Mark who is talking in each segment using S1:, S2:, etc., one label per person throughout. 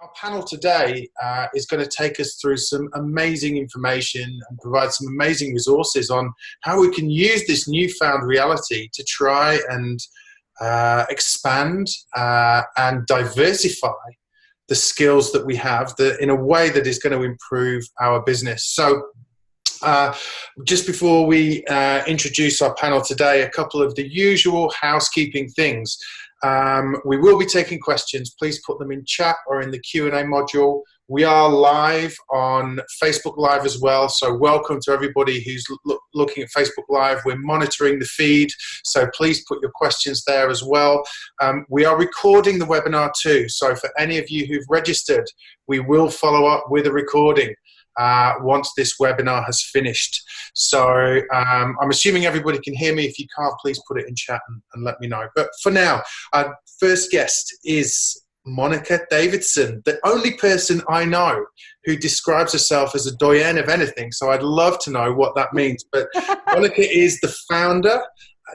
S1: Our panel today is going to take us through some amazing information and provide some amazing resources on how we can use this newfound reality to try and expand and diversify the skills that we have in a way that is going to improve our business. So just before we introduce our panel today, a couple of the usual housekeeping things. We will be taking questions. Please put them in chat or in the Q&A module. We are live on Facebook Live as well, so welcome to everybody who's looking at Facebook Live. We're monitoring the feed, so please put your questions there as well. We are recording the webinar too, so for any of you who've registered, we will follow up with a recording once this webinar has finished. So I'm assuming everybody can hear me. If you can't, please put it in chat and let me know. But for now, our first guest is Monica Davidson, the only person I know who describes herself as a doyenne of anything. So I'd love to know what that means. But Monica is the founder,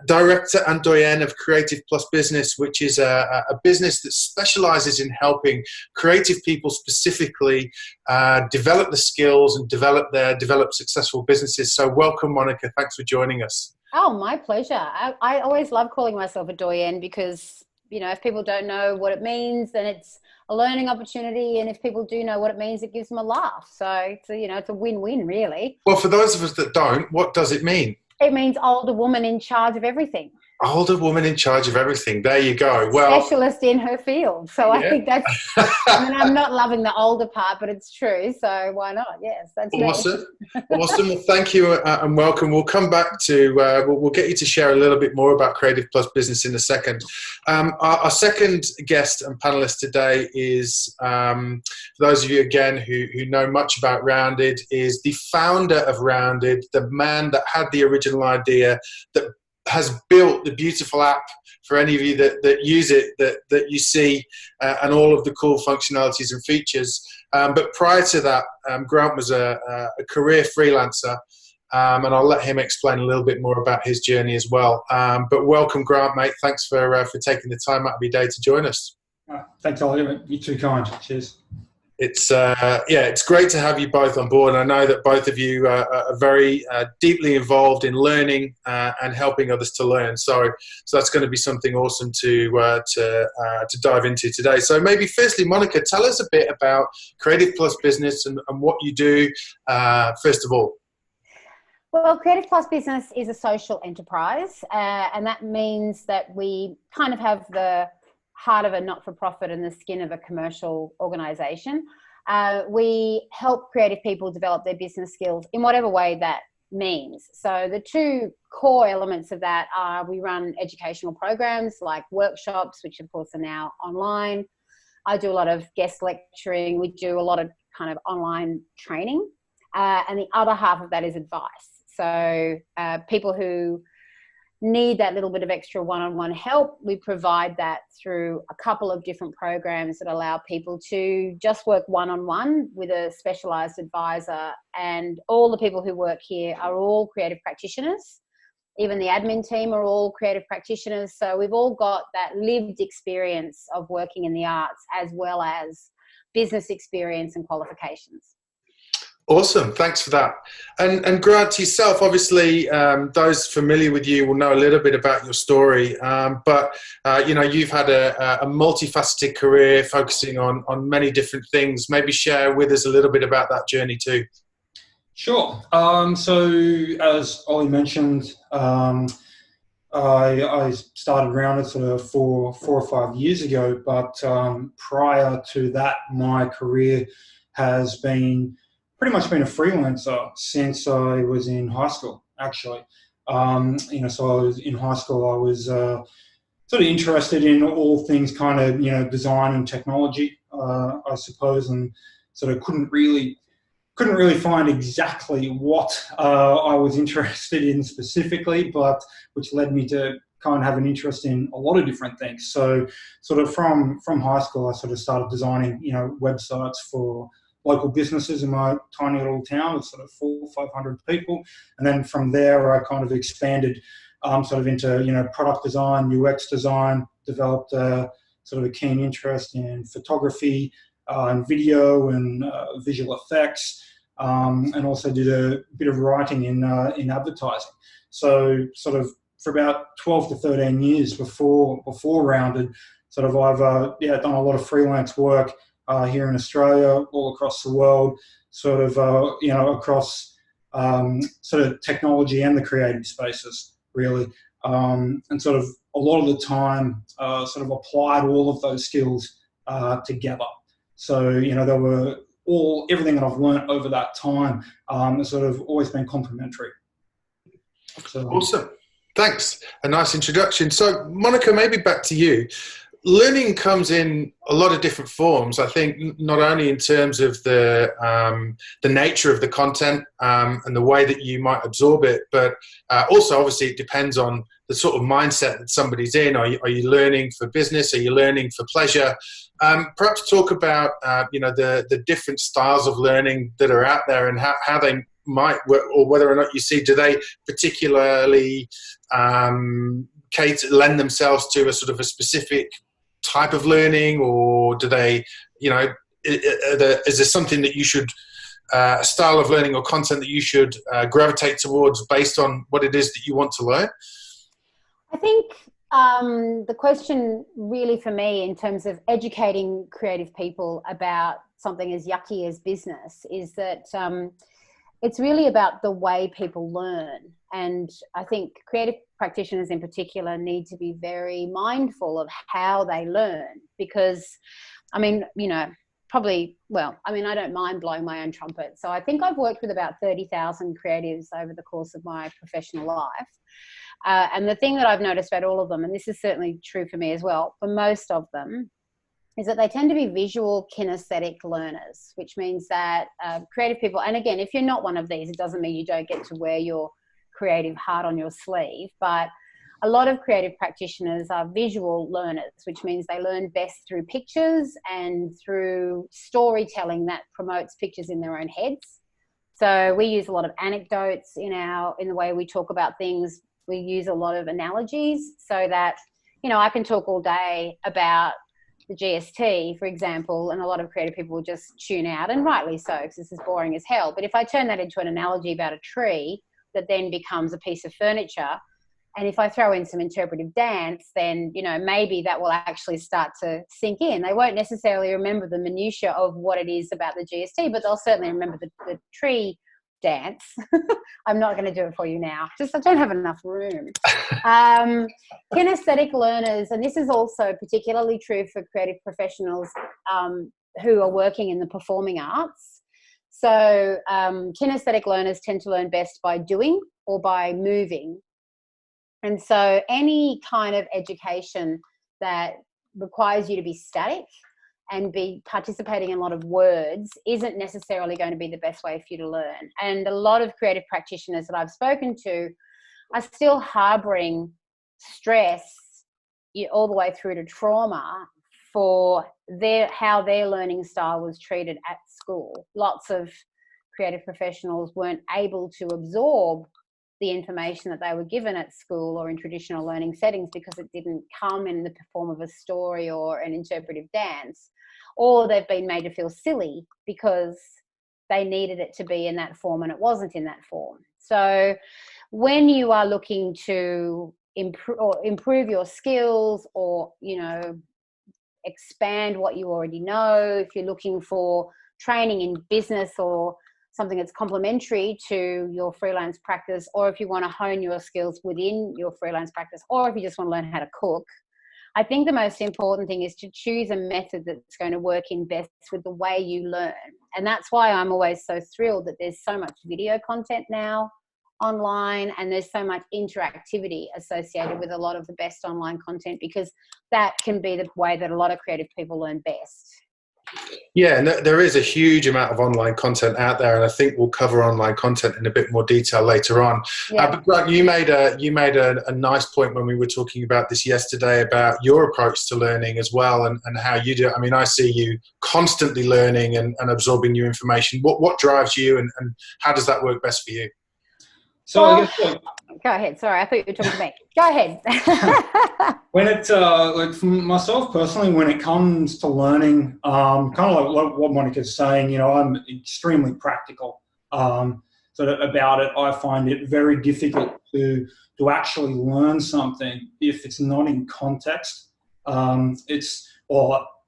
S1: director and doyenne of Creative Plus Business, which is a business that specializes in helping creative people specifically develop the skills and develop successful businesses. So welcome, Monica. Thanks for joining us.
S2: Oh, my pleasure. I always love calling myself a doyenne because, you know, if people don't know what it means, then it's a learning opportunity. And if people do know what it means, it gives them a laugh. So, it's a win-win, really.
S1: Well, for those of us that don't, what does it mean?
S2: It means older woman in charge of everything.
S1: Older woman in charge of everything. There you go. Well,
S2: specialist in her field. So yeah. I think that's, I'm not loving the older part, but it's true. So why not? Yes, that's
S1: awesome. Awesome. Well, thank you and welcome. We'll come back to, we'll get you to share a little bit more about Creative Plus Business in a second. Our second guest and panelist today is, for those of you again who know much about Rounded, is the founder of Rounded, the man that had the original idea, that has built the beautiful app for any of you that use it, that you see, and all of the cool functionalities and features. But prior to that, Grant was a career freelancer, and I'll let him explain a little bit more about his journey as well. But welcome, Grant, mate. Thanks for taking the time out of your day to join us.
S3: Thanks, Ollie. You're too kind. Cheers.
S1: It's great to have you both on board. And I know that both of you are very deeply involved in learning and helping others to learn. So that's going to be something awesome to dive into today. So maybe firstly, Monica, tell us a bit about Creative Plus Business and what you do, first of all.
S2: Well, Creative Plus Business is a social enterprise, and that means that we kind of have the heart of a not-for-profit and the skin of a commercial organisation. We help creative people develop their business skills in whatever way that means. So the two core elements of that are we run educational programs like workshops, which of course are now online. I do a lot of guest lecturing. We do a lot of kind of online training. And the other half of that is advice. So people who need that little bit of extra one-on-one help, we provide that through a couple of different programs that allow people to just work one-on-one with a specialised advisor. And all the people who work here are all creative practitioners. Even the admin team are all creative practitioners. So we've all got that lived experience of working in the arts as well as business experience and qualifications.
S1: Awesome, thanks for that. And Grant, yourself, obviously, those familiar with you will know a little bit about your story, but you've had a multifaceted career focusing on many different things. Maybe share with us a little bit about that journey too.
S3: Sure. So as Ollie mentioned, I started Rounded sort of 4 or 5 years ago, but prior to that, my career has pretty much been a freelancer since I was in high school, actually. So I was in high school, I was sort of interested in all things kind of, design and technology, I suppose, and sort of couldn't really find exactly what I was interested in specifically, but which led me to kind of have an interest in a lot of different things. So sort of from high school, I sort of started designing, websites for local businesses in my tiny little town of sort of 400 or 500 people. And then from there, I kind of expanded sort of into, product design, UX design, developed sort of a keen interest in photography, and video and visual effects, and also did a bit of writing in advertising. So sort of for about 12 to 13 years before Rounded, sort of I've done a lot of freelance work here in Australia, all across the world, sort of across sort of technology and the creative spaces, really, and sort of a lot of the time sort of applied all of those skills together. So they were everything that I've learned over that time has sort of always been complementary. So,
S1: awesome. Thanks. A nice introduction. So, Monica, maybe back to you. Learning comes in a lot of different forms. I think not only in terms of the nature of the content and the way that you might absorb it, but also obviously it depends on the sort of mindset that somebody's in. Are you learning for business? Are you learning for pleasure? Perhaps talk about the different styles of learning that are out there and how they might work, or whether or not you see, do they particularly lend themselves to a sort of a specific type of learning, or do they, is there something that you should, a style of learning or content that you should gravitate towards based on what it is that you want to learn?
S2: I think the question really for me in terms of educating creative people about something as yucky as business is that it's really about the way people learn. And I think creative practitioners in particular need to be very mindful of how they learn, because, I don't mind blowing my own trumpet. So I think I've worked with about 30,000 creatives over the course of my professional life. And the thing that I've noticed about all of them, and this is certainly true for me as well, for most of them, is that they tend to be visual kinesthetic learners, which means that creative people, and again, if you're not one of these, it doesn't mean you don't get to wear your creative heart on your sleeve, but a lot of creative practitioners are visual learners, which means they learn best through pictures and through storytelling that promotes pictures in their own heads. So we use a lot of anecdotes in the way we talk about things. We use a lot of analogies so that, I can talk all day about the GST, for example, and a lot of creative people will just tune out, and rightly so, because this is boring as hell. But if I turn that into an analogy about a tree that then becomes a piece of furniture, and if I throw in some interpretive dance, then, maybe that will actually start to sink in. They won't necessarily remember the minutiae of what it is about the GST, but they'll certainly remember the tree dance. I'm not going to do it for you now. I don't have enough room. Kinesthetic learners, and this is also particularly true for creative professionals who are working in the performing arts. So kinesthetic learners tend to learn best by doing or by moving. And so any kind of education that requires you to be static and be participating in a lot of words isn't necessarily going to be the best way for you to learn. And a lot of creative practitioners that I've spoken to are still harboring stress all the way through to trauma for how their learning style was treated at school. Lots of creative professionals weren't able to absorb the information that they were given at school or in traditional learning settings because it didn't come in the form of a story or an interpretive dance, or they've been made to feel silly because they needed it to be in that form and it wasn't in that form. So when you are looking to improve your skills or, expand what you already know, if you're looking for training in business or something that's complementary to your freelance practice, or if you want to hone your skills within your freelance practice, or if you just want to learn how to cook, I think the most important thing is to choose a method that's going to work in best with the way you learn. And that's why I'm always so thrilled that there's so much video content now online, and there's so much interactivity associated with a lot of the best online content, because that can be the way that a lot of creative people learn best.
S1: Yeah, and there is a huge amount of online content out there, and I think we'll cover online content in a bit more detail later on.
S2: Yeah.
S1: But Grant, you made a nice point when we were talking about this yesterday about your approach to learning as well, and how you do it. I mean, I see you constantly learning and absorbing new information. What drives you, and how does that work best for you?
S3: So I guess
S2: Go ahead. Sorry, I thought you were talking to me. Go ahead.
S3: When it, like for myself personally, when it comes to learning, kind of like what Monica's saying, you know, I'm extremely practical. So about it, I find it very difficult to actually learn something if it's not in context.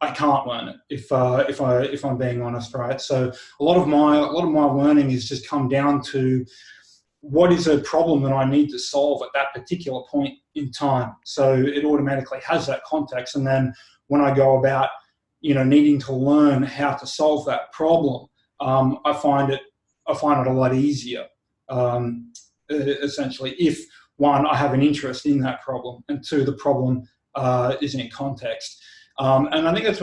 S3: I can't learn it if I'm being honest, right? So a lot of my learning has just come down to what is a problem that I need to solve at that particular point in time. So it automatically has that context. And then when I go about, you know, needing to learn how to solve that problem, I find it a lot easier, essentially, if one, I have an interest in that problem, and two, the problem is in context. And I think that's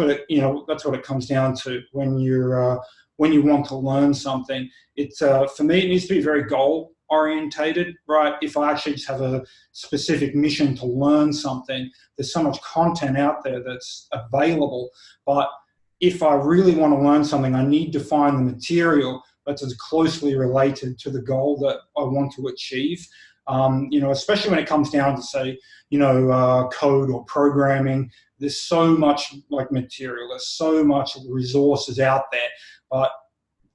S3: what it comes down to when you want to learn something. It's for me, it needs to be very goal orientated, right? If I actually just have a specific mission to learn something, there's so much content out there that's available. But if I really want to learn something, I need to find the material that's as closely related to the goal that I want to achieve. You know, especially when it comes down to, say, you know, code or programming, there's so much like material, there's so much resources out there, but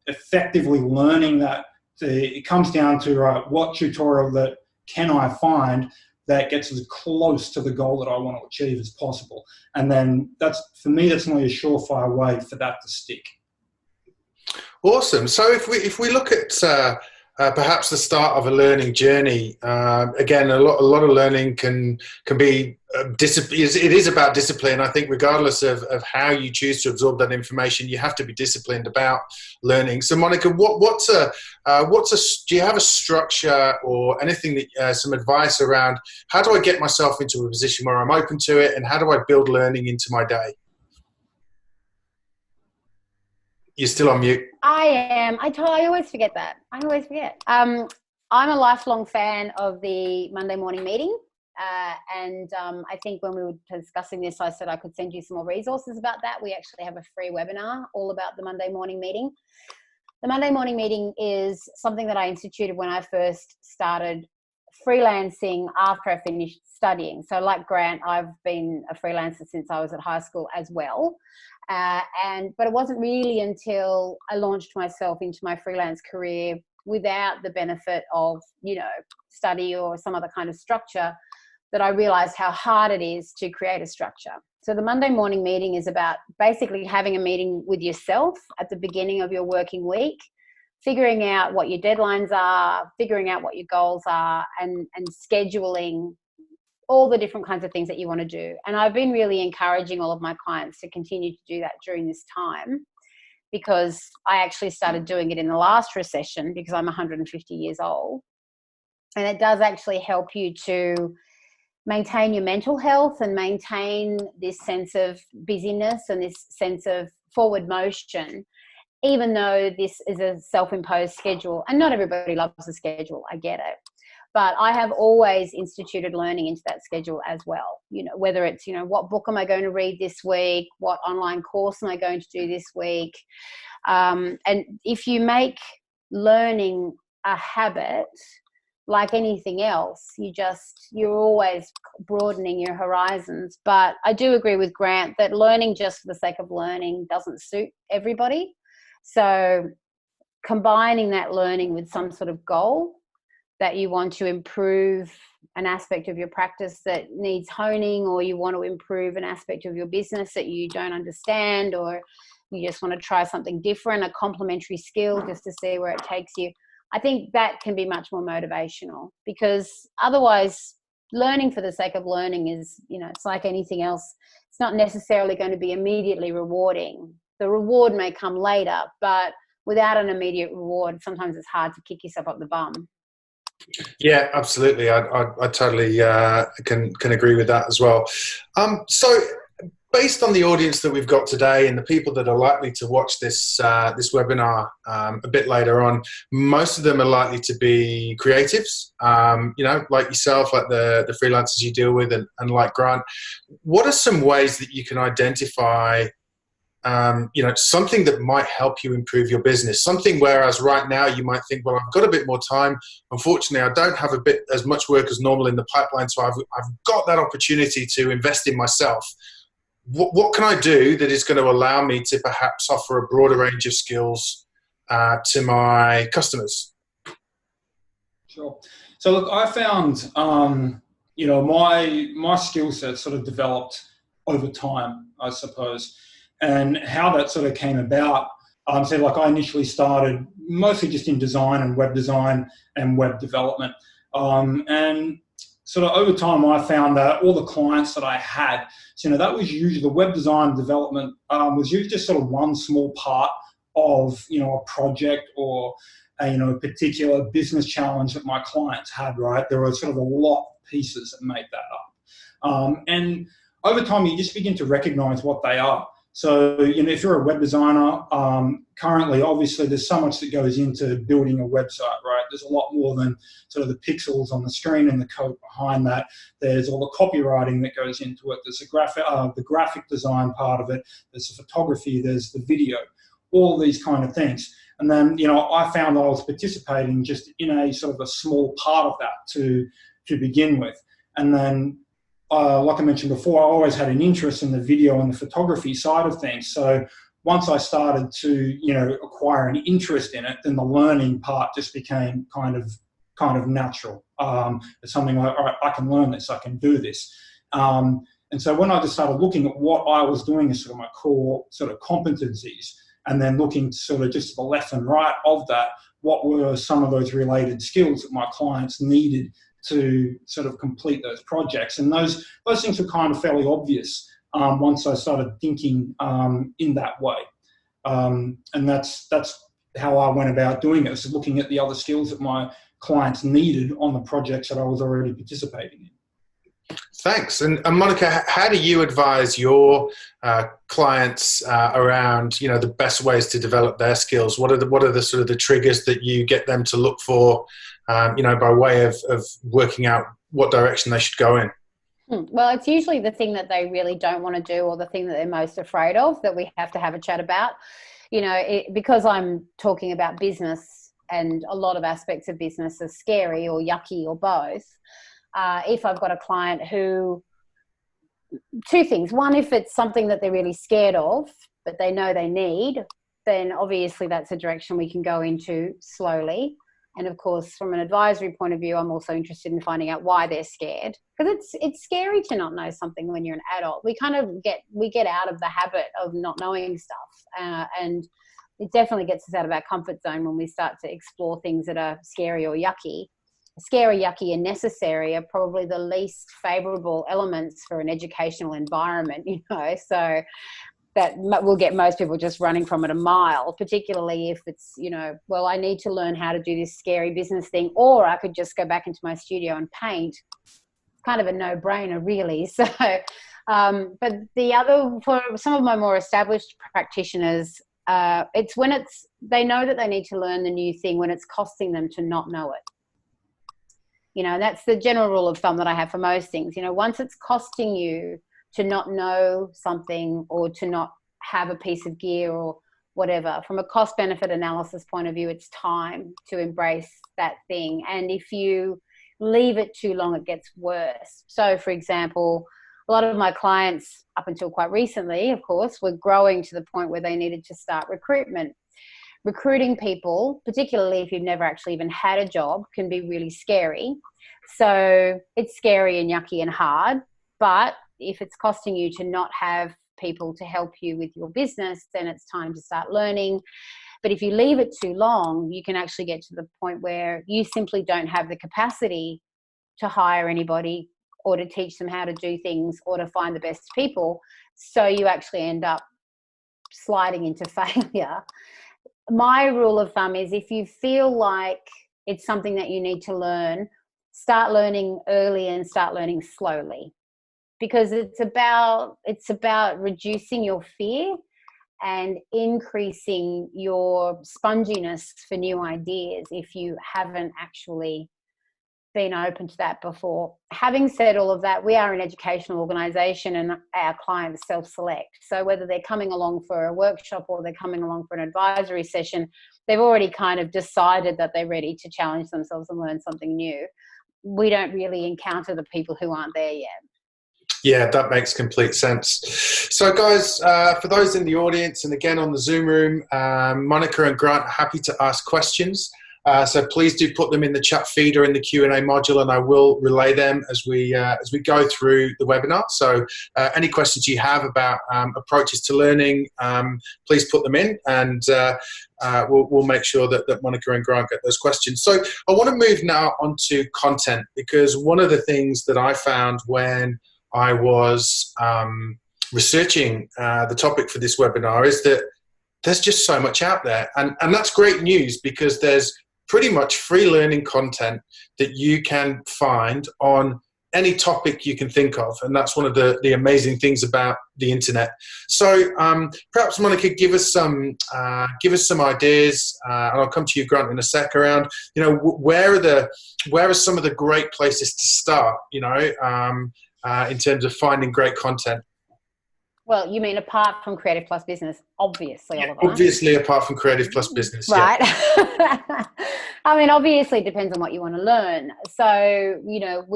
S3: effectively learning that, it comes down to what tutorial that can I find that gets as close to the goal that I want to achieve as possible. And then for me, that's only a surefire way for that to stick.
S1: Awesome. So if we look at perhaps the start of a learning journey, again, a lot of learning can be it is about discipline. I think regardless of how you choose to absorb that information, you have to be disciplined about learning. So Monica, do you have a structure or anything that some advice around how do I get myself into a position where I'm open to it, and how do I build learning into my day? You're still on mute.
S2: I am. I always forget that. I always forget. I'm a lifelong fan of the Monday morning meeting. And I think when we were discussing this, I said I could send you some more resources about that. We actually have a free webinar all about the Monday morning meeting. The Monday morning meeting is something that I instituted when I first started freelancing after I finished studying. So like Grant, I've been a freelancer since I was at high school as well. But it wasn't really until I launched myself into my freelance career without the benefit of, you know, study or some other kind of structure that I realized how hard it is to create a structure. So the Monday morning meeting is about basically having a meeting with yourself at the beginning of your working week, figuring out what your deadlines are, figuring out what your goals are, and scheduling all the different kinds of things that you want to do. And I've been really encouraging all of my clients to continue to do that during this time, because I actually started doing it in the last recession because I'm 150 years old. And it does actually help you to maintain your mental health and maintain this sense of busyness and this sense of forward motion, even though this is a self-imposed schedule. And not everybody loves a schedule, I get it. But I have always instituted learning into that schedule as well. You know, whether it's, you know, what book am I going to read this week? What online course am I going to do this week? And if you make learning a habit, like anything else, you're always broadening your horizons. But I do agree with Grant that learning just for the sake of learning doesn't suit everybody. So combining that learning with some sort of goal that you want to improve an aspect of your practice that needs honing, or you want to improve an aspect of your business that you don't understand, or you just want to try something different, a complementary skill just to see where it takes you. I think that can be much more motivational, because otherwise learning for the sake of learning is, you know, it's like anything else. It's not necessarily going to be immediately rewarding. The reward may come later, but without an immediate reward, sometimes it's hard to kick yourself up the bum.
S1: Yeah, absolutely. I totally can agree with that as well. So based on the audience that we've got today and the people that are likely to watch this webinar a bit later on, most of them are likely to be creatives, you know, like yourself, like the freelancers you deal with, and like Grant. What are some ways that you can identify something that might help you improve your business. Something whereas right now you might think, well, I've got a bit more time. Unfortunately, I don't have a bit as much work as normal in the pipeline, so I've got that opportunity to invest in myself. What can I do that is going to allow me to perhaps offer a broader range of skills to my customers?
S3: Sure. So look, I found, my skill set sort of developed over time, I suppose, and how that sort of came about. So like I initially started mostly just in design and web development. And sort of over time, I found that all the clients that I had, so, that was usually the web design development was usually just sort of one small part of, a project or a particular business challenge that my clients had, right? There were sort of a lot of pieces that made that up. And over time, you just begin to recognize what they are. So, if you're a web designer, currently, obviously, there's so much that goes into building a website, right? There's a lot more than sort of the pixels on the screen and the code behind that. There's all the copywriting that goes into it. There's the graphic design part of it. There's the photography. There's the video. All these kind of things. And then, I found that I was participating just in a sort of a small part of that to begin with. And then, like I mentioned before, I always had an interest in the video and the photography side of things. So once I started to, acquire an interest in it, then the learning part just became kind of natural. It's something like, all right, I can learn this, I can do this. And so when I just started looking at what I was doing as sort of my core sort of competencies, and then looking sort of just to the left and right of that, what were some of those related skills that my clients needed to sort of complete those projects. And those things were kind of fairly obvious once I started thinking in that way. And that's how I went about doing it, so looking at the other skills that my clients needed on the projects that I was already participating in.
S1: Thanks. And Monica, how do you advise your clients around, the best ways to develop their skills? What are the sort of the triggers that you get them to look for, by way of working out what direction they should go in?
S2: Well, it's usually the thing that they really don't want to do, or the thing that they're most afraid of, that we have to have a chat about. Because I'm talking about business, and a lot of aspects of business are scary or yucky or both. If I've got a client who, two things. One, if it's something that they're really scared of, but they know they need, then obviously that's a direction we can go into slowly. And of course, from an advisory point of view, I'm also interested in finding out why they're scared, because it's scary to not know something when you're an adult. We get out of the habit of not knowing stuff, and it definitely gets us out of our comfort zone when we start to explore things that are scary or yucky. Scary, yucky, and necessary are probably the least favourable elements for an educational environment, so that will get most people just running from it a mile, particularly if it's, well, I need to learn how to do this scary business thing, or I could just go back into my studio and paint. It's kind of a no-brainer, really. So, but the other, for some of my more established practitioners, it's when they know that they need to learn the new thing when it's costing them to not know it. That's the general rule of thumb that I have for most things. Once it's costing you to not know something, or to not have a piece of gear or whatever, from a cost benefit analysis point of view, it's time to embrace that thing. And if you leave it too long, it gets worse. So for example, a lot of my clients, up until quite recently, of course, were growing to the point where they needed to start recruitment. Recruiting people, particularly if you've never actually even had a job, can be really scary. So it's scary and yucky and hard, but if it's costing you to not have people to help you with your business, then it's time to start learning. But if you leave it too long, you can actually get to the point where you simply don't have the capacity to hire anybody, or to teach them how to do things, or to find the best people. So you actually end up sliding into failure. My rule of thumb is, if you feel like it's something that you need to learn, start learning early and start learning slowly. Because it's about reducing your fear and increasing your sponginess for new ideas if you haven't actually been open to that before. Having said all of that, we are an educational organisation and our clients self-select. So whether they're coming along for a workshop or they're coming along for an advisory session, they've already kind of decided that they're ready to challenge themselves and learn something new. We don't really encounter the people who aren't there yet.
S1: Yeah, that makes complete sense. So guys, for those in the audience and again on the Zoom room, Monica and Grant are happy to ask questions. So please do put them in the chat feed or in the Q&A module, and I will relay them as we go through the webinar. So any questions you have about approaches to learning, please put them in, and we'll make sure that Monica and Grant get those questions. So I want to move now onto content, because one of the things that I found when I was researching the topic for this webinar is that there's just so much out there, and that's great news, because there's pretty much free learning content that you can find on any topic you can think of, and that's one of the amazing things about the internet. So perhaps Monica, give us some ideas, and I'll come to you, Grant, in a sec, around, you know, where are some of the great places to start, you know, in terms of finding great content.
S2: Well, you mean apart from Creative Plus Business, obviously,
S1: Yeah,
S2: Oliver.
S1: obviously, apart from Creative Plus Business,
S2: right?
S1: Yeah.
S2: I mean, obviously, it depends on what you want to learn. So, you know,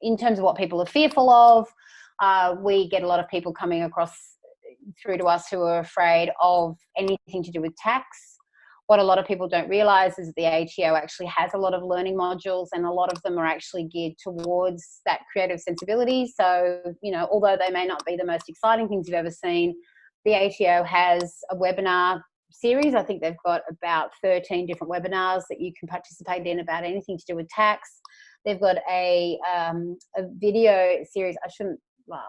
S2: in terms of what people are fearful of, we get a lot of people coming across through to us who are afraid of anything to do with tax. What a lot of people don't realize is that the ATO actually has a lot of learning modules, and a lot of them are actually geared towards that creative sensibility. So, you know, although they may not be the most exciting things you've ever seen, the ATO has a webinar series. I think they've got about 13 different webinars that you can participate in about anything to do with tax. They've got a video series. I shouldn't laugh.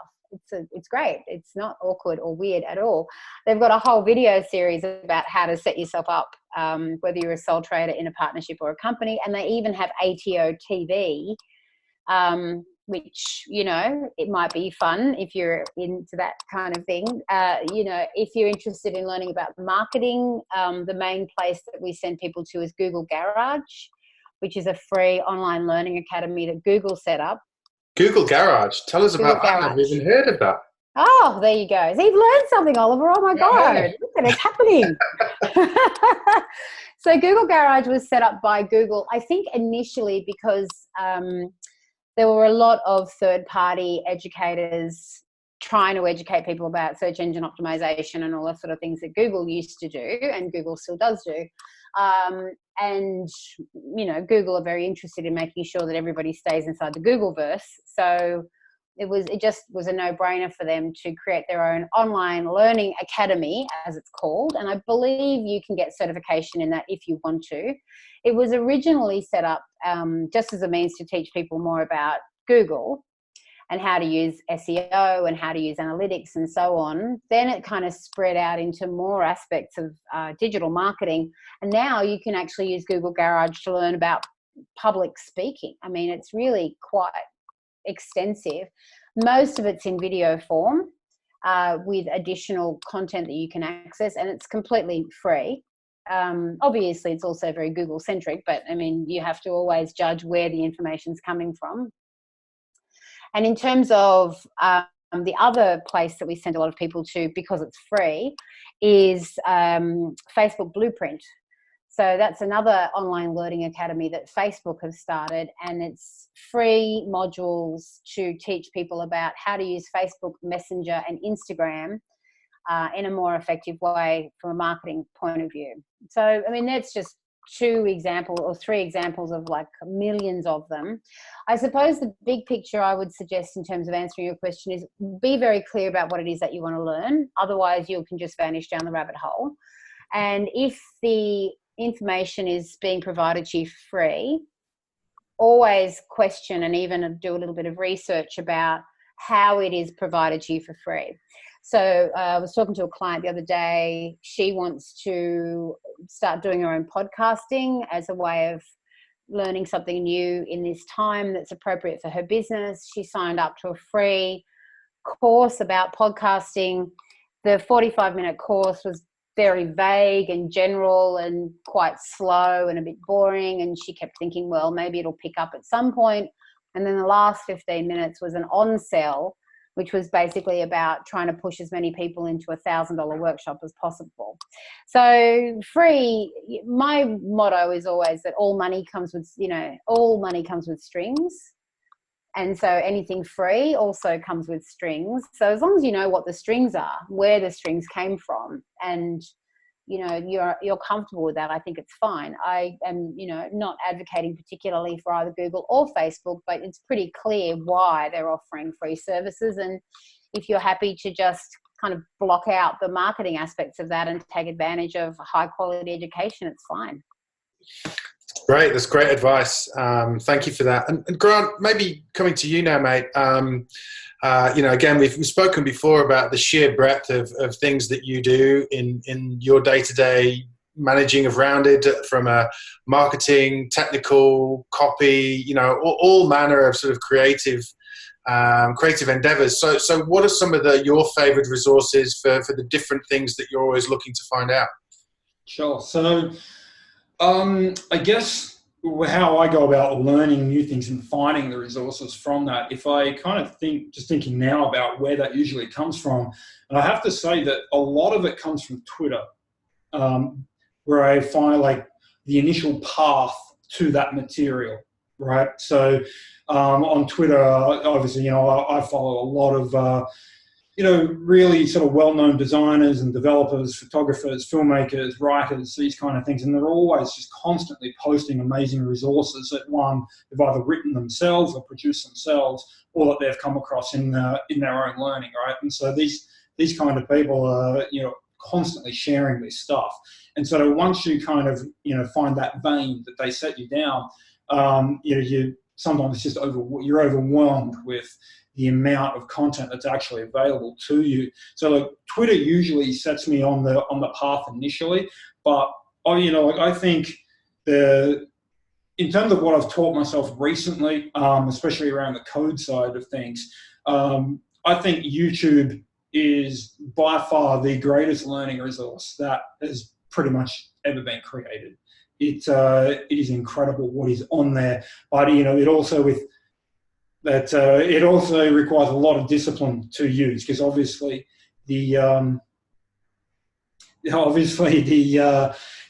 S2: It's great. It's not awkward or weird at all. They've got a whole video series about how to set yourself up, whether you're a sole trader in a partnership or a company. And they even have ATO TV, which, you know, it might be fun if you're into that kind of thing. You know, if you're interested in learning about marketing, the main place that we send people to is Google Garage, which is a free online learning academy that Google set up.
S1: Google Garage. Tell us about that. I've never even heard of that.
S2: Oh, there you go. So you've learned something, Oliver. Oh, my God. Look at it, it's happening. So Google Garage was set up by Google, I think initially because there were a lot of third-party educators trying to educate people about search engine optimization and all the sort of things that Google used to do, and Google still does do. And, you know, Google are very interested in making sure that everybody stays inside the Googleverse. So it just was a no-brainer for them to create their own online learning academy, as it's called. And I believe you can get certification in that if you want to. It was originally set up just as a means to teach people more about Google and how to use SEO and how to use analytics and so on. Then it kind of spread out into more aspects of digital marketing. And now you can actually use Google Garage to learn about public speaking. I mean, it's really quite extensive. Most of it's in video form with additional content that you can access, and it's completely free. Obviously, it's also very Google-centric, but I mean, you have to always judge where the information's coming from. And in terms of the other place that we send a lot of people to, because it's free, is Facebook Blueprint. So that's another online learning academy that Facebook has started, and it's free modules to teach people about how to use Facebook Messenger and Instagram in a more effective way from a marketing point of view. So, I mean, that's just 2 examples or 3 examples of like millions of them. I suppose the big picture I would suggest in terms of answering your question is be very clear about what it is that you want to learn. Otherwise, you can just vanish down the rabbit hole. And if the information is being provided to you free, always question and even do a little bit of research about how it is provided to you for free. So I was talking to a client the other day. She wants to start doing her own podcasting as a way of learning something new in this time that's appropriate for her business. She signed up to a free course about podcasting. The 45-minute course was very vague and general and quite slow and a bit boring. And she kept thinking, well, maybe it'll pick up at some point. And then the last 15 minutes was an on sell, which was basically about trying to push as many people into a $1,000 workshop as possible. So free, my motto is always that all money comes with, all money comes with strings. And so anything free also comes with strings. So as long as you know what the strings are, where the strings came from, and you're comfortable with that, I think it's fine. I am, not advocating particularly for either Google or Facebook, but it's pretty clear why they're offering free services. And if you're happy to just kind of block out the marketing aspects of that and take advantage of high quality education, it's fine.
S1: Great, that's great advice. Thank you for that. And Grant, maybe coming to you now, mate. Again, we've spoken before about the sheer breadth of things that you do in your day-to-day managing of Rounded, from a marketing, technical, copy, all manner of sort of creative endeavors. So what are some of your favorite resources for the different things that you're always looking to find out?
S3: Sure. So I guess how I go about learning new things and finding the resources from that, if I kind of thinking now about where that usually comes from, and I have to say that a lot of it comes from Twitter, where I find like the initial path to that material, right? So on Twitter, obviously, I follow a lot of really sort of well-known designers and developers, photographers, filmmakers, writers, these kind of things. And they're always just constantly posting amazing resources that they've either written themselves or produced themselves, or that they've come across in their own learning, right? And so these kind of people are, constantly sharing this stuff. And so once you kind of, find that vein that they set you down, you sometimes just you're overwhelmed with the amount of content that's actually available to you. So like Twitter usually sets me on the path initially, but I think in terms of what I've taught myself recently, especially around the code side of things, I think YouTube is by far the greatest learning resource that has pretty much ever been created. It is incredible what is on there, but it also it also requires a lot of discipline to use, because obviously the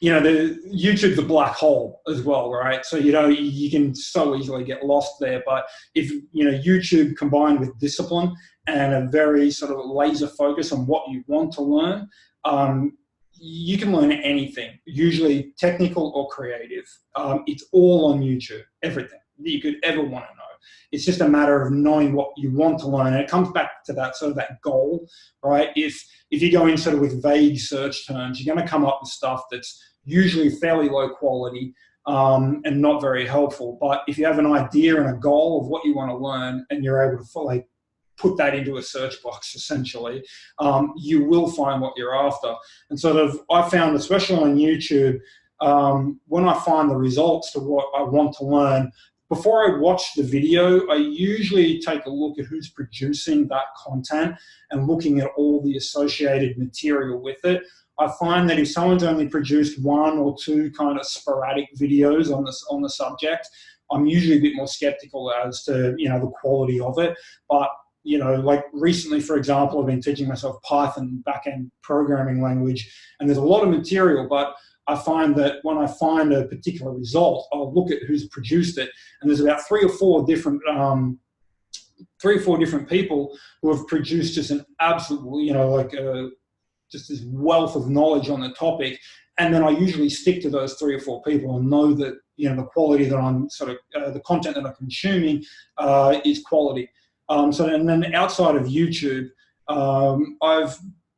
S3: YouTube's a black hole as well, right? So you can so easily get lost there. But if YouTube combined with discipline and a very sort of laser focus on what you want to learn, you can learn anything, usually technical or creative. It's all on YouTube, everything that you could ever want to know. It's just a matter of knowing what you want to learn. And it comes back to that sort of that goal, right? If you go in sort of with vague search terms, you're going to come up with stuff that's usually fairly low quality and not very helpful. But if you have an idea and a goal of what you want to learn, and you're able to put that into a search box, essentially, you will find what you're after. And sort of, I found, especially on YouTube, when I find the results to what I want to learn, before I watch the video, I usually take a look at who's producing that content and looking at all the associated material with it. I find that if someone's only produced one or two kind of sporadic videos on the subject, I'm usually a bit more skeptical as to the quality of it. But like recently, for example, I've been teaching myself Python back-end programming language, and there's a lot of material, but I find that when I find a particular result, I'll look at who's produced it, and there's about three or four different people who have produced just an absolute, just this wealth of knowledge on the topic. And then I usually stick to those three or four people and know that the quality that I'm the content that I'm consuming is quality. And then outside of YouTube, I've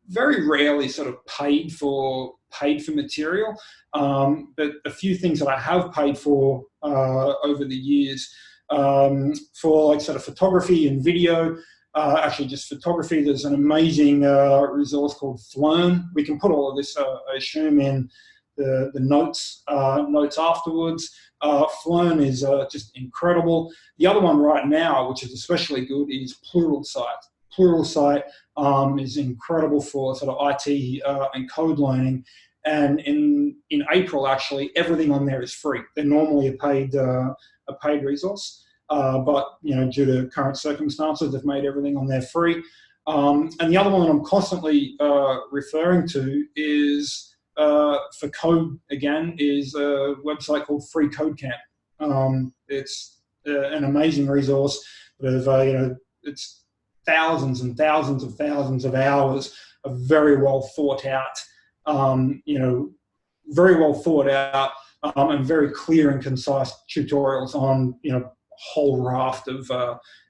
S3: very rarely sort of paid for material, but a few things that I have paid for over the years, for sort of photography and video, actually just photography. There's an amazing resource called Flern. We can put all of this, I assume, in the notes afterwards. Flern is just incredible. The other one right now, which is especially good, is Pluralsight. Pluralsight is incredible for sort of IT and code learning. And in April, actually, everything on there is free. They're normally a paid resource, but due to current circumstances, they've made everything on there free. And the other one that I'm constantly referring to is for code again is a website called Free Code Camp. It's an amazing resource. It's thousands and thousands of hours of very well thought out. Very well thought out and very clear and concise tutorials on a whole raft of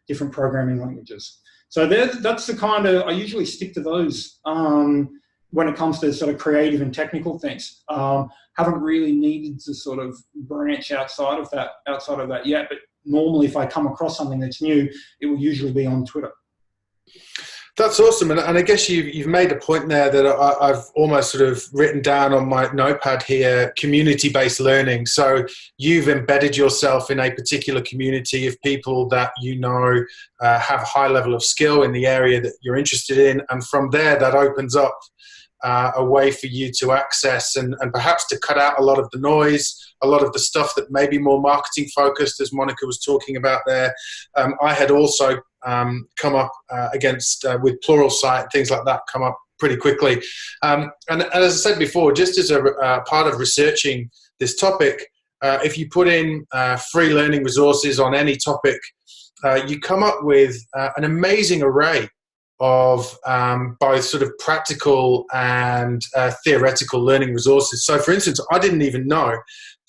S3: different programming languages. So that's the kind of, I usually stick to those when it comes to sort of creative and technical things. Haven't really needed to sort of branch outside of that yet, but normally if I come across something that's new, it will usually be on Twitter.
S1: That's awesome, and I guess you've made a point there that I've almost sort of written down on my notepad here, community-based learning. So you've embedded yourself in a particular community of people that have a high level of skill in the area that you're interested in, and from there that opens up a way for you to access and perhaps to cut out a lot of the noise, a lot of the stuff that may be more marketing focused, as Monica was talking about there. I had also come up against with Pluralsight, things like that come up pretty quickly. And as I said before, just as a part of researching this topic, if you put in free learning resources on any topic, you come up with an amazing array of both sort of practical and theoretical learning resources. So for instance, I didn't even know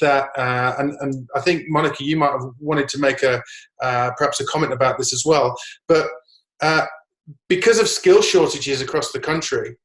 S1: that, and I think, Monica, you might have wanted to make perhaps a comment about this as well, but because of skill shortages across the country,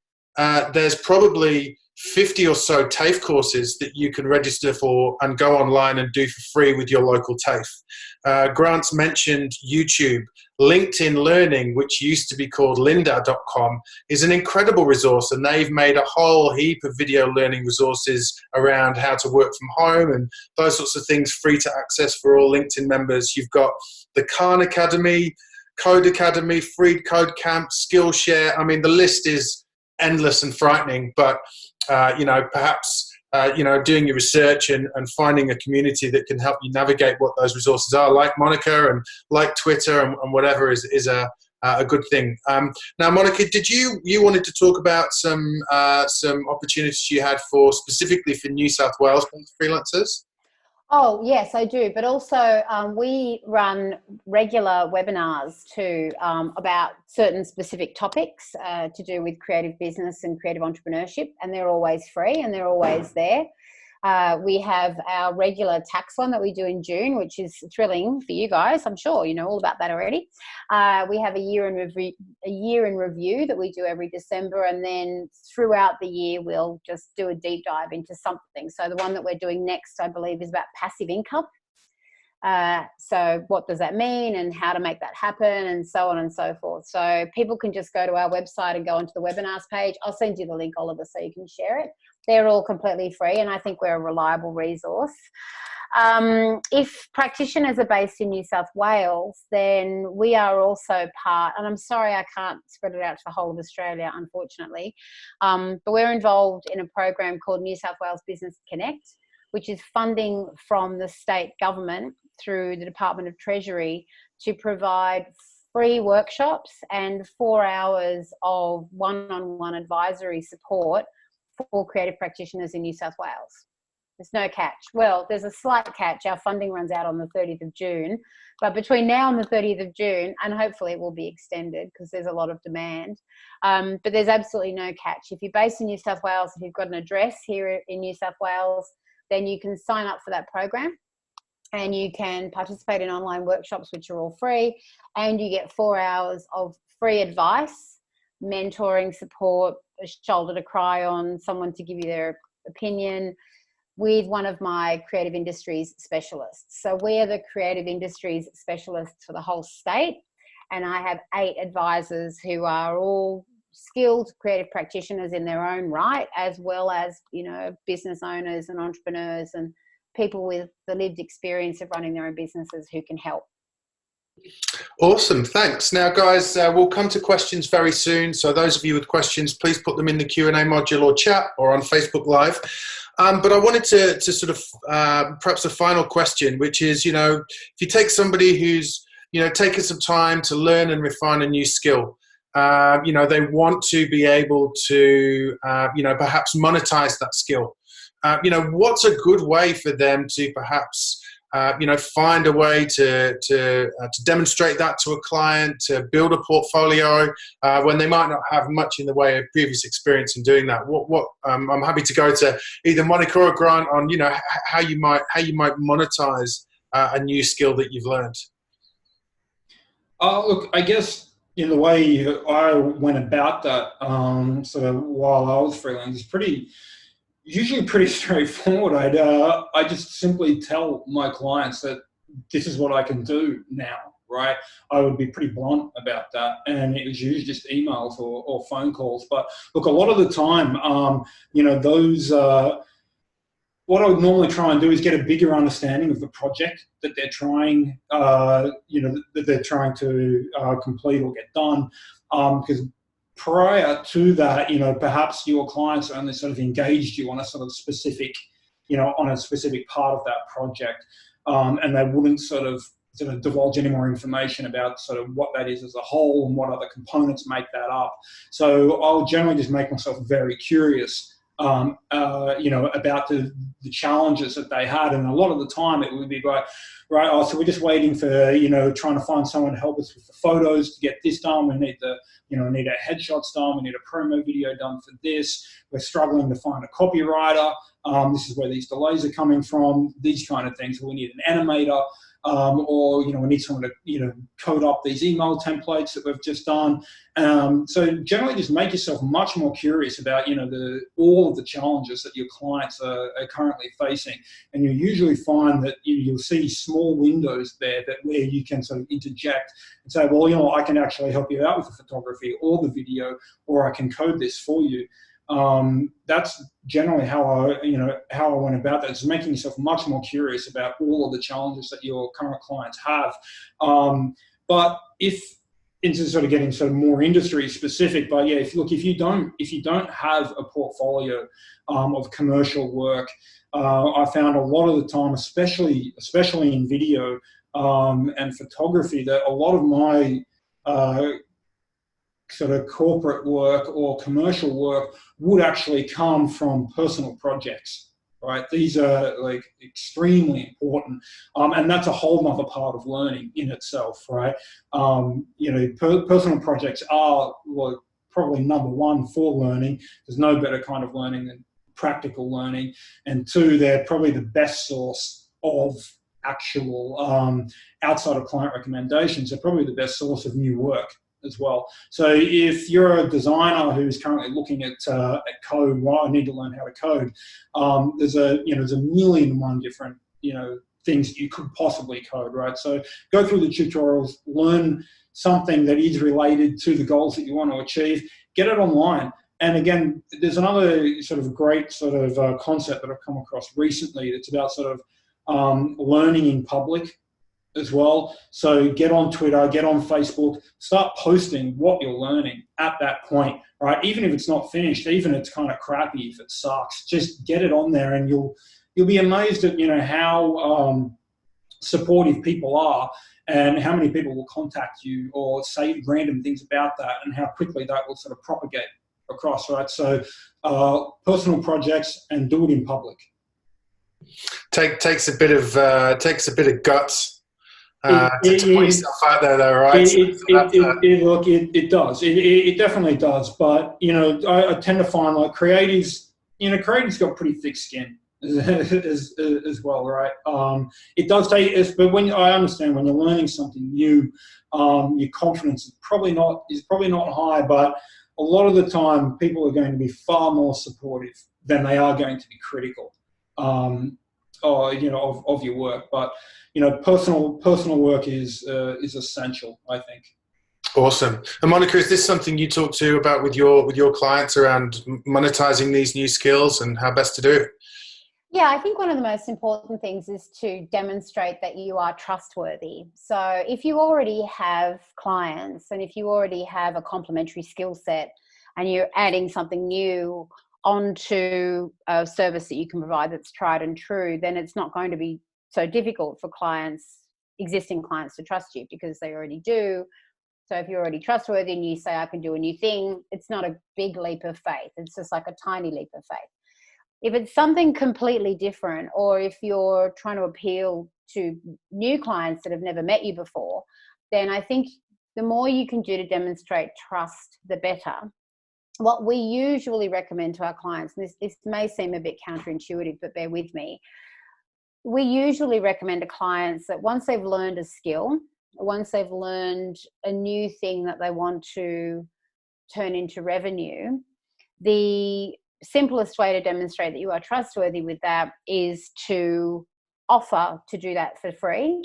S1: there's probably 50 or so TAFE courses that you can register for and go online and do for free with your local TAFE. Grant's mentioned YouTube. LinkedIn Learning, which used to be called lynda.com, is an incredible resource, and they've made a whole heap of video learning resources around how to work from home and those sorts of things, free to access for all LinkedIn members. You've got the Khan Academy, Code Academy, Free Code Camp, Skillshare. I mean, the list is endless and frightening, but perhaps doing your research and finding a community that can help you navigate what those resources are, like Monica and like Twitter and whatever, is a good thing. Now, Monica, did you wanted to talk about some opportunities you had specifically for New South Wales freelancers?
S2: Oh, yes, I do. But also we run regular webinars too about certain specific topics to do with creative business and creative entrepreneurship, and they're always free and they're always there. We have our regular tax one that we do in June, which is thrilling for you guys. I'm sure you know all about that already. We have a year in review that we do every December, and then throughout the year we'll just do a deep dive into something. So the one that we're doing next, I believe, is about passive income. So what does that mean and how to make that happen, and so on and so forth. So people can just go to our website and go onto the webinars page. I'll send you the link, Oliver, so you can share it. They're all completely free, and I think we're a reliable resource. If practitioners are based in New South Wales, then we are also part, and I'm sorry I can't spread it out to the whole of Australia, unfortunately, but we're involved in a program called New South Wales Business Connect, which is funding from the state government through the Department of Treasury to provide free workshops and 4 hours of one-on-one advisory support for creative practitioners in New South Wales. There's no catch. Well, there's a slight catch. Our funding runs out on the 30th of June, but between now and the 30th of June, and hopefully it will be extended because there's a lot of demand, but there's absolutely no catch. If you're based in New South Wales, if you've got an address here in New South Wales, then you can sign up for that program and you can participate in online workshops, which are all free, and you get 4 hours of free advice, mentoring support, a shoulder to cry on, someone to give you their opinion, with one of my creative industries specialists. So we are the creative industries specialists for the whole state, and I have 8 advisors who are all skilled creative practitioners in their own right, as well as, business owners and entrepreneurs and people with the lived experience of running their own businesses who can help.
S1: Awesome, thanks. Now, guys, we'll come to questions very soon. So those of you with questions, please put them in the Q&A module or chat or on Facebook Live. But I wanted to sort of perhaps a final question, which is, if you take somebody who's, taken some time to learn and refine a new skill, they want to be able to, perhaps monetize that skill. What's a good way for them to perhaps find a way to demonstrate that to a client, to build a portfolio when they might not have much in the way of previous experience in doing that? I'm happy to go to either Monica or Grant on how you might monetize a new skill that you've learned.
S3: Look, I guess in the way I went about that, sort of while I was freelance, is usually pretty straightforward. I just simply tell my clients that this is what I can do now, right? I would be pretty blunt about that, and it was usually just emails or phone calls. But look, a lot of the time, what I would normally try and do is get a bigger understanding of the project that they're trying, to complete or get done, because prior to that, perhaps your clients only sort of engaged you on a sort of specific, on a specific part of that project, and they wouldn't sort of divulge any more information about sort of what that is as a whole and what other components make that up. So I'll generally just make myself very curious, about the challenges that they had, and a lot of the time it would be so we're just waiting for, trying to find someone to help us with the photos to get this done. We need need our headshots done. We need a promo video done for this. We're struggling to find a copywriter. This is where these delays are coming from, these kind of things. We need an animator, or, we need someone to, code up these email templates that we've just done. So generally just make yourself much more curious about, all of the challenges that your clients are currently facing. And you'll usually find that you'll see small windows there where you can sort of interject and say, well, I can actually help you out with the photography or the video, or I can code this for you. That's generally how I went about that, is making yourself much more curious about all of the challenges that your current clients have. But into sort of getting sort of more industry specific, but yeah, if you don't have a portfolio of commercial work, I found a lot of the time, especially in video and photography, that a lot of my sort of corporate work or commercial work would actually come from personal projects, right? These are like extremely important, and that's a whole nother part of learning in itself, right? Personal projects are probably number one for learning. There's no better kind of learning than practical learning, and two, they're probably the best source of actual outside of client recommendations. They're probably the best source of new work as well. So if you're a designer who's currently looking at code, I need to learn how to code. There's a million and one different things you could possibly code, right? So go through the tutorials, learn something that is related to the goals that you want to achieve, get it online. And again, there's another sort of great sort of concept that I've come across recently. It's about sort of learning in public as well. So get on Twitter, get on Facebook, start posting what you're learning at that point, right? Even if it's not finished, even if it's kind of crappy, if it sucks, just get it on there, and you'll be amazed at how supportive people are, and how many people will contact you or say random things about that, and how quickly that will sort of propagate across, right? So personal projects, and do it in public.
S1: Takes a bit of guts. To put yourself out there, though, right?
S3: It does. It definitely does. But I tend to find like creatives got pretty thick skin as well, right? It does take, but I understand when you're learning something new, your confidence is probably not high. But a lot of the time, people are going to be far more supportive than they are going to be critical. Of your work, but personal work is essential, I think.
S1: Awesome. And Monica, is this something you talk to about with your clients around monetizing these new skills and how best to do it?
S2: Yeah, I think one of the most important things is to demonstrate that you are trustworthy. So if you already have clients and if you already have a complementary skill set and you're adding something new onto a service that you can provide that's tried and true, then it's not going to be so difficult for clients, existing clients, to trust you because they already do. So if you're already trustworthy and you say, I can do a new thing, it's not a big leap of faith. It's just like a tiny leap of faith. If it's something completely different, or if you're trying to appeal to new clients that have never met you before, then I think the more you can do to demonstrate trust, the better. What we usually recommend to our clients, and this may seem a bit counterintuitive, but bear with me, we usually recommend to clients that once they've learned a skill, once they've learned a new thing that they want to turn into revenue, the simplest way to demonstrate that you are trustworthy with that is to offer to do that for free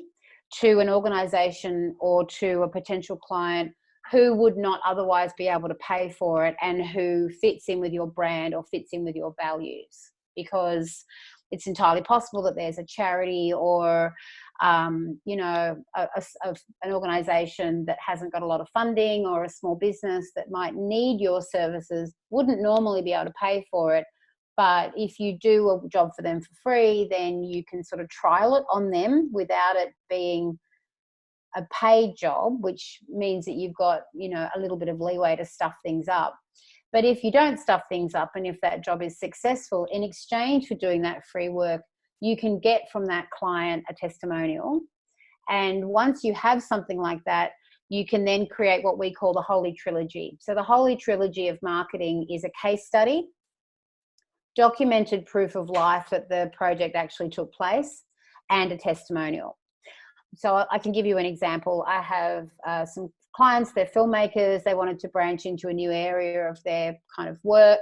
S2: to an organization or to a potential client who would not otherwise be able to pay for it and who fits in with your brand or fits in with your values. Because it's entirely possible that there's a charity or an organization that hasn't got a lot of funding, or a small business that might need your services, wouldn't normally be able to pay for it. But if you do a job for them for free, then you can sort of trial it on them without it being a paid job, which means that you've got, a little bit of leeway to stuff things up. But if you don't stuff things up, and if that job is successful, in exchange for doing that free work, you can get from that client a testimonial. And once you have something like that, you can then create what we call the Holy Trilogy. So the Holy Trilogy of marketing is a case study, documented proof of life that the project actually took place, and a testimonial. So I can give you an example. I have some clients, they're filmmakers, they wanted to branch into a new area of their kind of work.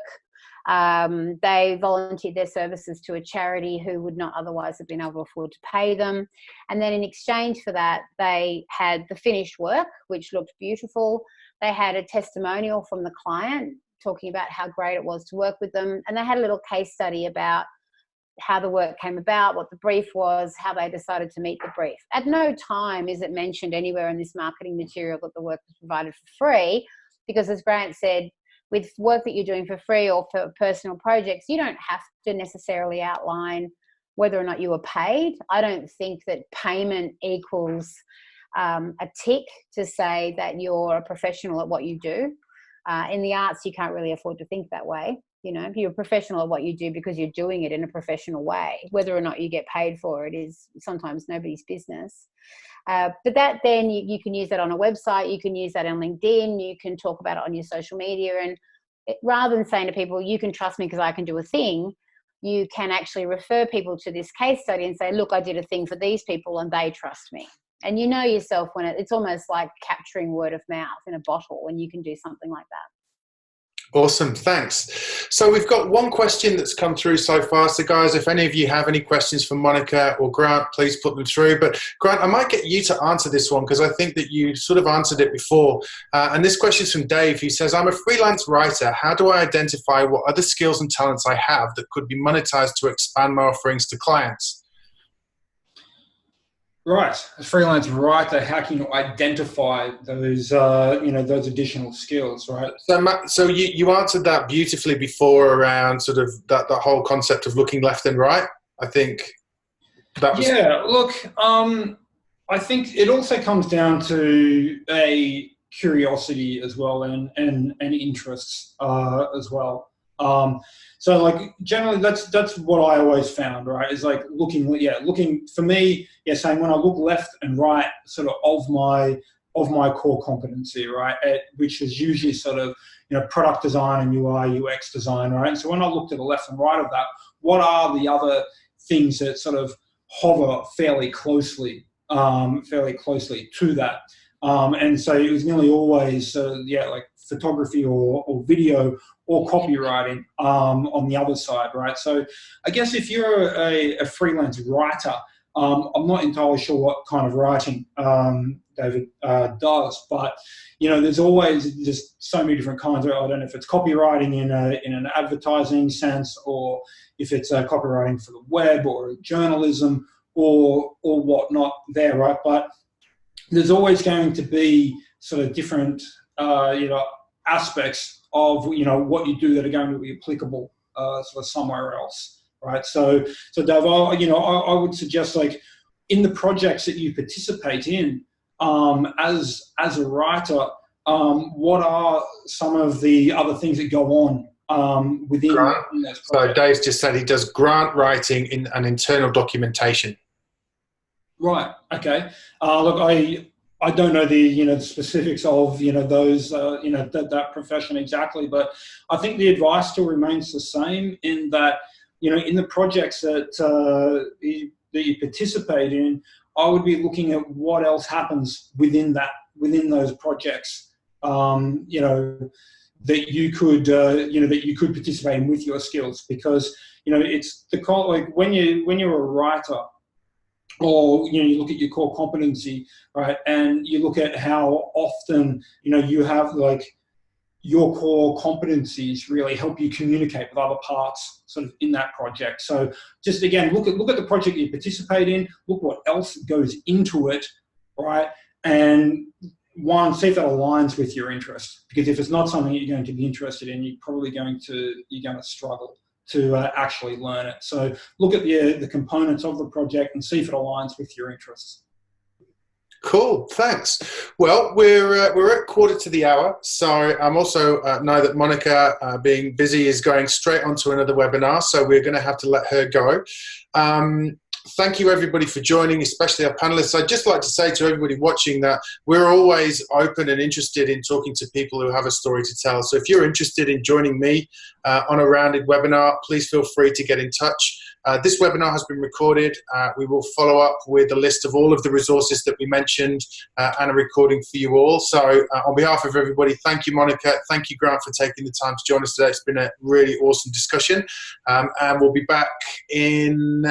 S2: They volunteered their services to a charity who would not otherwise have been able to afford to pay them. And then in exchange for that, they had the finished work, which looked beautiful. They had a testimonial from the client talking about how great it was to work with them. And they had a little case study about how the work came about, what the brief was, how they decided to meet the brief. At no time is it mentioned anywhere in this marketing material that the work was provided for free, because as Grant said, with work that you're doing for free or for personal projects, you don't have to necessarily outline whether or not you were paid. I don't think that payment equals a tick to say that you're a professional at what you do. In the arts, you can't really afford to think that way. You're a professional at what you do because you're doing it in a professional way. Whether or not you get paid for it is sometimes nobody's business. But that then you can use that on a website, you can use that on LinkedIn, you can talk about it on your social media. And rather than saying to people, you can trust me because I can do a thing, you can actually refer people to this case study and say, look, I did a thing for these people and they trust me. And you know yourself when it's almost like capturing word of mouth in a bottle when you can do something like that.
S1: Awesome, thanks. So we've got one question that's come through so far. So guys, if any of you have any questions for Monica or Grant, please put them through. But Grant, I might get you to answer this one because I think that you sort of answered it before. And this question is from Dave. He says, I'm a freelance writer. How do I identify what other skills and talents I have that could be monetized to expand my offerings to clients?
S3: Right, as a freelance writer, how can you identify those, those additional skills, right?
S1: So you answered that beautifully before around sort of that whole concept of looking left and right. I think that was...
S3: Yeah, look, I think it also comes down to a curiosity as well and interests as well. So like generally that's what I always found, right? Is like looking for me, saying when I look left and right sort of my core competency, right? Which is usually sort of, product design and UI, UX design, right? And so when I look to the left and right of that, what are the other things that sort of hover fairly closely to that? And so it was nearly always, like photography or video or copywriting on the other side, right? So I guess if you're a freelance writer, I'm not entirely sure what kind of writing David does. But, you know, there's always just so many different kinds of, I don't know if it's copywriting in an advertising sense, or if it's copywriting for the web or journalism or whatnot there, right? But there's always going to be sort of different, you know, aspects of, you know, what you do that are going to be applicable sort of somewhere else, right? So Dave, I would suggest, like, in the projects that you participate in, as a writer, what are some of the other things that go on within those projects?
S1: So Dave's just said he does grant writing in an internal documentation.
S3: Right. Okay. Look, I don't know the, you know, the specifics of, you know, those, you know, that profession exactly, but I think the advice still remains the same, in that, you know, in the projects that you participate in, I would be looking at what else happens within those projects, you know, that you could, you know, that you could participate in with your skills, because, you know, it's like when you're a writer, or, you know, you look at your core competency, right, and you look at how often, you know, you have, like, your core competencies really help you communicate with other parts sort of in that project. So just, again, look at the project you participate in, look what else goes into it, right, and one, see if that aligns with your interest, because if it's not something you're going to be interested in, you're going to struggle to actually learn it. So look at the components of the project and see if it aligns with your interests.
S1: Cool, thanks. Well, we're at quarter to the hour, so I'm also know that Monica, being busy, is going straight onto another webinar, so we're going to have to let her go. Thank you, everybody, for joining, especially our panelists. I'd just like to say to everybody watching that we're always open and interested in talking to people who have a story to tell. So if you're interested in joining me on a rounded webinar, please feel free to get in touch. This webinar has been recorded. We will follow up with a list of all of the resources that we mentioned and a recording for you all. So on behalf of everybody, thank you, Monica. Thank you, Grant, for taking the time to join us today. It's been a really awesome discussion. And we'll be back in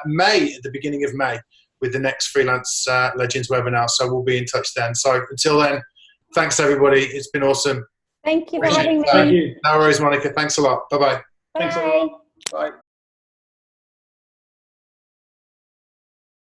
S1: May, at the beginning of May, with the next Freelance Legends webinar. So we'll be in touch then. So until then, thanks, everybody. It's been awesome.
S2: Thank you for having me.
S3: Thank you.
S1: No worries, Monica. Thanks a lot. Bye-bye.
S3: Thanks, everyone. Bye.